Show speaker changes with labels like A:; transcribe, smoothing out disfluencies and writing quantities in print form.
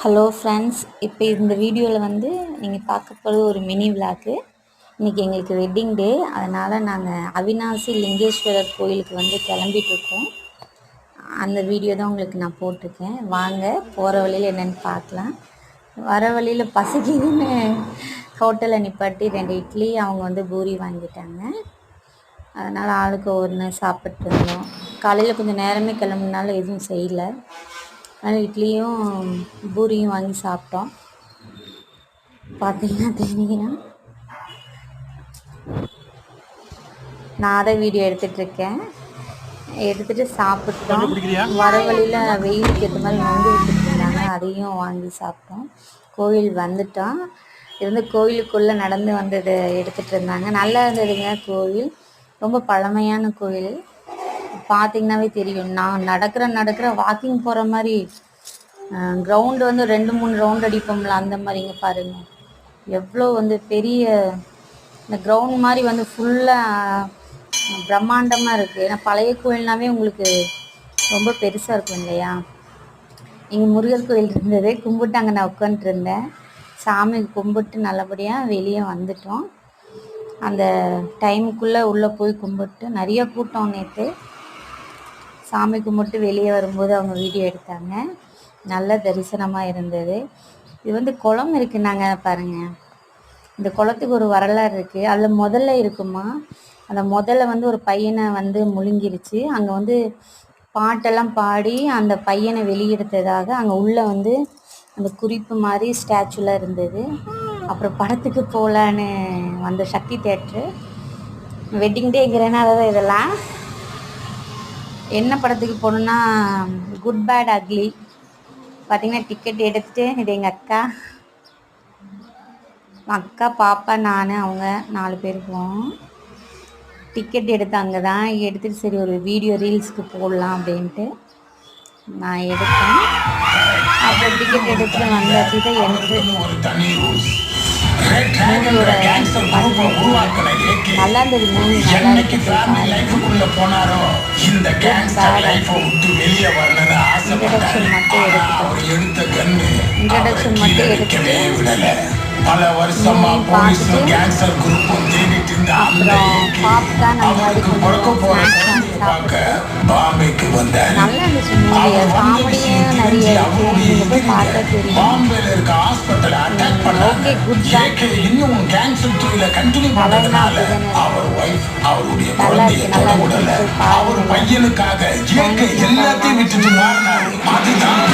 A: Hello friends, இப்போ இந்த வீடியோவில் வந்து நீங்கள் பார்க்க போகிறது ஒரு மினி விளாக்கு. இன்றைக்கி எங்களுக்கு வெட்டிங் டே, அதனால் நாங்கள் அவினாசி லிங்கேஸ்வரர் கோயிலுக்கு வந்து கிளம்பிட்டுருக்கோம். அந்த வீடியோ தான் உங்களுக்கு நான் போட்டிருக்கேன். வாங்க போகிற வழியில் என்னென்னு பார்க்கலாம். வர வழியில் பசிக்குதுன்னு ஹோட்டலில் நிப்பாட்டி 2 இட்லி, அவங்க வந்து பூரி வாங்கிட்டாங்க. அதனால் ஆளுக்கு ஒன்று சாப்பிட்டு இருந்தோம். காலையில் கொஞ்சம் நேரமே கிளம்புனாலும் எதுவும் செய்யலை, அதனால் இட்லியும் பூரியும் வாங்கி சாப்பிட்டோம். பார்த்தீங்கன்னா தெரியும், நான் அதை வீடியோ எடுத்துகிட்ருக்கேன். எடுத்துகிட்டு சாப்பிட்டோம். வர வழியில் வெயிலுக்கு ஏற்ற மாதிரி நொங்கு விட்டுட்டு இருந்தாங்க, அதையும் வாங்கி சாப்பிட்டோம். கோவில் வந்துட்டோம். இருந்து கோவிலுக்குள்ளே நடந்து வந்தது எடுத்துகிட்டு இருந்தாங்க. நல்லா இருந்ததுங்க. கோவில் ரொம்ப பழமையான கோவில். பார்த்திங்கனாவே தெரியும். நான் நடக்கிற வாக்கிங் போகிற மாதிரி கிரவுண்டு வந்து 2-3 ரவுண்ட் அடிப்போம்ல, அந்த மாதிரிங்க. பாருங்கள் எவ்வளோ வந்து பெரிய இந்த கிரவுண்ட் மாதிரி வந்து ஃபுல்லாக பிரம்மாண்டமாக இருக்குது. ஏன்னா பழைய கோயில்னாவே உங்களுக்கு ரொம்ப பெருசாக இருக்கும் இல்லையா. இங்கே முருகர் கோயில் இருந்தது, கும்பிட்டு அங்கே நான் உட்காந்துருந்தேன். சாமி கும்பிட்டு நல்லபடியாக வெளியே வந்துட்டோம். அந்த டைமுக்குள்ளே உள்ளே போய் கும்பிட்டு நிறைய கூட்டம். நேற்று சாமி கும்பிட்டு வெளியே வரும்போது அவங்க வீடியோ எடுத்தாங்க. நல்ல தரிசனமாக இருந்தது. இது வந்து குளம் இருக்குன்னாங்க. பாருங்கள், இந்த குளத்துக்கு ஒரு வரலாறு இருக்குது. அதில் முதல்ல இருக்குமா, அந்த முதல்ல வந்து ஒரு பையனை வந்து முழுங்கிருச்சு. அங்கே வந்து பாட்டெல்லாம் பாடி அந்த பையனை வெளியெடுத்ததாக அங்கே உள்ளே வந்து அந்த குறிப்பு மாதிரி ஸ்டாச்சுலாம் இருந்தது. அப்புறம் படத்துக்கு போகலான்னு வந்த சக்தி தேட்ரு வெட்டிங் டேங்கிறனால தான் இதெல்லாம். என்ன படத்துக்கு போகணுன்னா குட் பேட் அக்லி. பார்த்திங்கன்னா டிக்கெட் எடுத்துகிட்டு, இது எங்கள் அக்கா பாப்பா நான் அவங்க 4 பேர் போவோம். டிக்கெட் எடுத்து அங்கே தான் எடுத்துகிட்டு சரி ஒரு வீடியோ ரீல்ஸுக்கு போடலாம் அப்படின்ட்டு நான் எடுத்தேன். அப்புறம் டிக்கெட் எடுத்துகிட்டு வந்தாச்சு தான் என்ட்ரு. மூணோட நல்லா இருந்தது. மூணு நல்லா இன்ட்ரடக்ஷன் மட்டும் எடுத்துட்டு பல வருஷமா போலீஸும் கேங்ஸ்டர் குரூப்பும் தேடிட்டு இருந்த அந்த அவருக்கு பிறக்க போற பார்க்க பாம்பேக்கு வந்தார். நல்லா இருந்துச்சு மூவி. காமெடியும் நிறைய இருக்கு, பார்த்தா தெரியும். பாம்பேல இருக்க ஹாஸ்பிட்டல் அட்டாக் பண்ணாங்க. ஜேகே இன்னும் கேங்ஸ்டர் தொழில கண்டினியூ பண்ணதுனால அவர் வைஃப் அவருடைய குழந்தையை தொட விடல. அவர் பையனுக்காக ஜேகே எல்லாத்தையும் விட்டுட்டு மாறினாரு. அதுதான்